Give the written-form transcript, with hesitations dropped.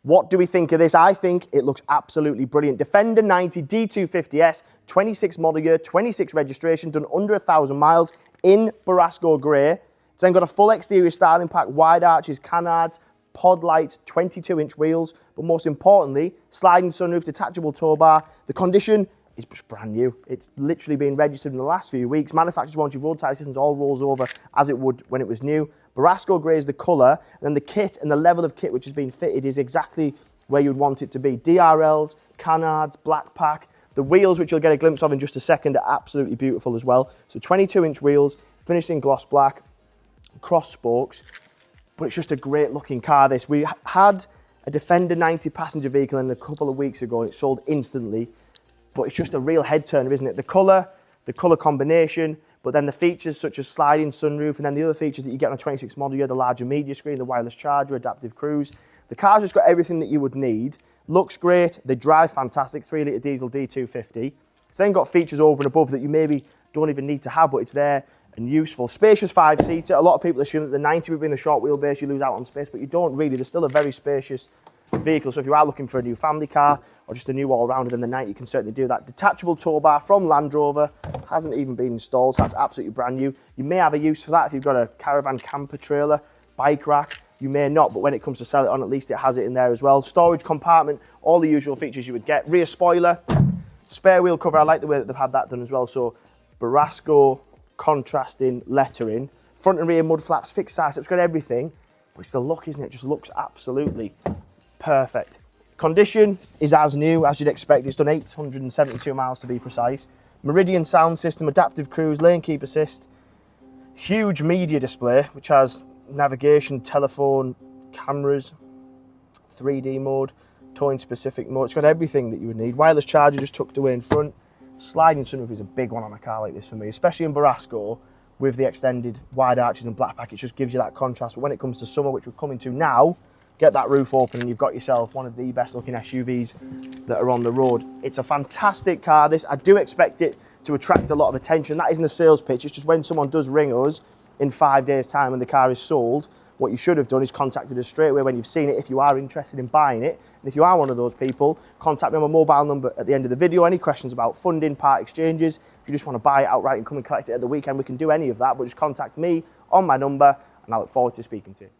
What do we think of this? I think it looks absolutely brilliant. Defender 90 D250S, 26 model year, 26 registration, done under 1,000 miles in Borasco grey. It's then got a full exterior styling pack, wide arches, canards, pod lights, 22-inch wheels, but most importantly, sliding sunroof, detachable tow bar. The condition is just brand new. It's literally been registered in the last few weeks. Manufacturer's warranty, roadside assistance, all rolls over as it would when it was new. Borasco grey is the colour, and then the kit and the level of kit which has been fitted is exactly where you'd want it to be. DRLs, canards, black pack. The wheels, which you'll get a glimpse of in just a second, are absolutely beautiful as well. So 22-inch wheels, finished in gloss black, cross spokes, but it's just a great looking car, this. We had a Defender 90 passenger vehicle in a couple of weeks ago, and it sold instantly, but it's just a real head turner, isn't it? The colour combination, but then the features such as sliding sunroof, and then the other features that you get on a 26 model year, the larger media screen, the wireless charger, adaptive cruise. The car's just got everything that you would need. Looks great, they drive fantastic, 3-litre diesel D250. It's then got features over and above that you maybe don't even need to have, but it's there and useful. Spacious 5-seater. A lot of people assume that the 90 would be in the short wheelbase, you lose out on space, but you don't really. There's still a very spacious vehicle, so if you are looking for a new family car or just a new all-rounder, then the 90 can certainly do that. Detachable tow bar from Land Rover, hasn't even been installed, so that's absolutely brand new. You may have a use for that if you've got a caravan camper trailer, bike rack. You may not, but when it comes to sell it on, at least it has it in there as well. Storage compartment, all the usual features you would get. Rear spoiler, spare wheel cover. I like the way that they've had that done as well. So Borasco contrasting lettering. Front and rear mud flaps, fixed side steps, got everything. But it's the look, isn't it? It just looks absolutely perfect. Condition is as new as you'd expect. It's done 872 miles to be precise. Meridian sound system, adaptive cruise, lane keep assist. Huge media display, which has navigation, telephone, cameras, 3D mode, towing specific mode. It's got everything that you would need. Wireless charger just tucked away in front. Sliding sunroof is a big one on a car like this for me, especially in Borasco with the extended wide arches and black pack. It just gives you that contrast. But when it comes to summer, which we're coming to now, get that roof open and you've got yourself one of the best looking SUVs that are on the road. It's a fantastic car, this. I do expect it to attract a lot of attention. That isn't a sales pitch. It's just when someone does ring us in 5 days' time when the car is sold, what you should have done is contacted us straight away when you've seen it if you are interested in buying it. And if you are one of those people, contact me on my mobile number at the end of the video. Any questions about funding, part exchanges, if you just want to buy it outright and come and collect it at the weekend, we can do any of that, but just contact me on my number and I look forward to speaking to you.